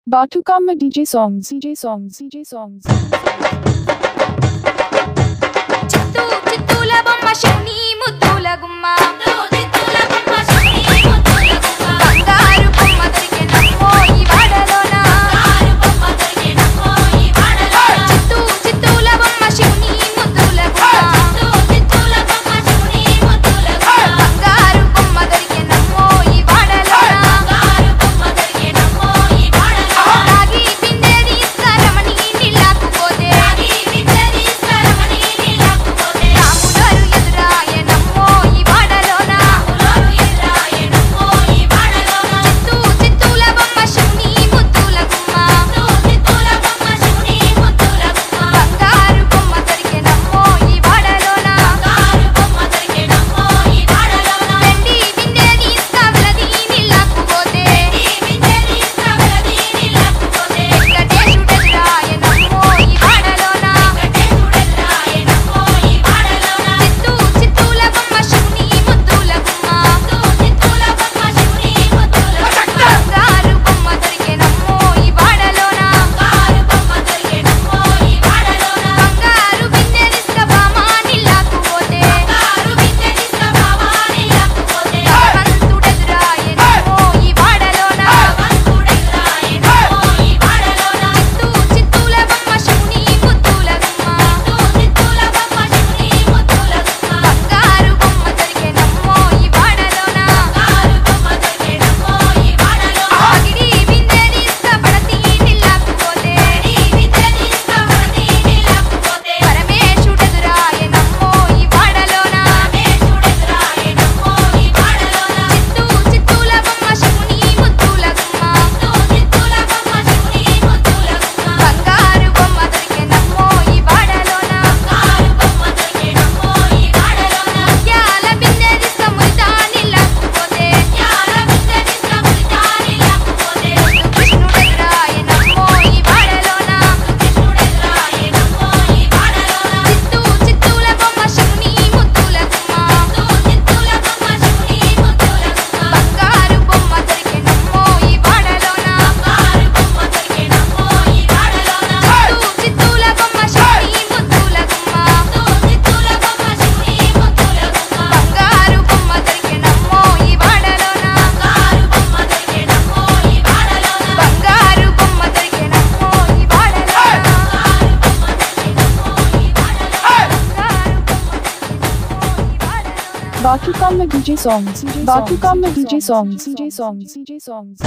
Batukamma DJ songs, DJ songs, DJ songs. చిత్తూ చిత్తూల బొమ్మ శని ముద్దుల గుమ్మ చిత్తూల బొమ్మ శని ముద్దుల గుమ్మ బంగారు బొమ్మ దొరికెనమ్మో ఈ వాడలోన బంగారు బొమ్మ దొరికెనమ్మో ఈ వాడలోన చిత్తూ చిత్తూల బొమ్మ శని ముద్దుల గుమ్మ చిత్తూల బొమ్మ శని ముద్దుల గుమ్మ బంగారు బొమ్మ దొరికెనమ్మో ఈ వాడలోన బంగారు బొమ్మ దొరికెనమ్మో ఈ వాడలోన రాగి బిందె తీసుకురమని నీళ్ళకు పోతే రాగి బిందె తీసుకురమని నీళ్ళకు పోతే రాములోరు ఎదురాయనమ్మో ఈ వాడలోన రాములోరు ఎదురాయనమ్మో ఈ వాడలోన చిత్తూ చిత్తూల బొమ్మ శని ముద్దుల గుమ్మ చిత్తూల బొమ్మ శని ముద్దుల గుమ్మ బంగారు బొమ్మ దొరికెనమ్మో ఈ వాడలోన బంగారు బొమ్మ దొరికెనమ్మో ఈ వాడలోన వెండి బిందె తీసుకువెళ్ళది నీళ్ళకు పోతే వెండి బిందె తీసుకువెళ్ళది నీళ్ళకు పోతే వెంకటేశుడెదురాయనమ్మో ఈ వాడలోన వెంకటేశుడెదురాయనమ్మో ఈ వాడలోన చిత్తూ చిత్తూల బొమ్మ శని ముద్దుల గుమ్మ చిత్తూల బొమ్మ శని ముద్దుల గుమ్మ బంగారు బొమ్మ దొరికెనమ్మో ఈ వాడలోన బంగారు బొమ్మ దొరికెనమ్మో ఈ వాడలోన బంగారు బిందె తీసుకుబామా నీళ్ళకు పోతే బంగారు బిందె తీసుకుబామా నీళ్ళకు పోతే భగవంతుడెదురాయనమ్మో ఈ వాడలోన భగవంతుడెదురాయనమ్మో ఈ వాడలోన చిత్తూ చిత్తూల బొమ్మ శని ముద్దుల గుమ్మ చిత్తూల బొమ్మ శని ముద్దుల గుమ్మ బంగారు బొమ్మ దొరికెనమ్మో ఈ వాడలోన బంగారు బొమ్మ దొరికెనమ్మో ఈ వాడలోన పగిడి బిందె తీసుకుపడతి నీళ్ళకు పోతే పగిడి బిందె తీసుకుపడతి నీళ్ళకు పోతే పరమేశుడెదురాయనమ్మో ఈ వాడలోన పరమేశుడెదురాయనమ్మో ఈ వాడలోన చిత్తూ చిత్తూల బొమ్మ శని ముద్దుల గుమ్మ చిత్తూల బొమ్మ శని ముద్దుల గుమ్మ బంగారు బొమ్మ దొరికెనమ్మో ఈ వాడలోన బంగారు బొమ్మ దొరికెనమ్మో ఈ వాడలోన ముత్యాల బిందె తీసుకుమురితా నీళ్ళకు పోతే ముత్యాల బిందె తీసుకుమురితా నీళ్ళకు పోతే కృష్ణుడెదురాయనమ్మో ఈ వాడలోన కృష్ణుడెదురాయనమ్మో ఈ వాడలోన చిత్తూ చిత్తూల బొమ్మ శని ముద్దుల గుమ్మ చిత్తూల బొమ్మ శని ముద్దుల గుమ్మ బంగారు బొమ్మ దొరికెనమ్మో ఈ వాడలోన బంగారు బొమ్మ దొరికెనమ్మో ఈ వాడలోన చిత్తూ చిత్తూల బొమ్మ శని ముద్దుల గుమ్మ చిత్తూల బొమ్మ శని ముద్దుల గుమ్మ బంగారు బొమ్మ దొరికెనమ్మో ఈ వాడలోన బంగారు బొమ్మ దొరికెనమ్మో ఈ వాడలోన బంగారు బొమ్మ దొరికెనమ్మో ఈ వాడలోన బంగారు బొమ్మ దొరికెనమ్మో ఈ వాడలోన Batukamma DJ songs, Batukamma DJ songs, DJ songs, DJ songs.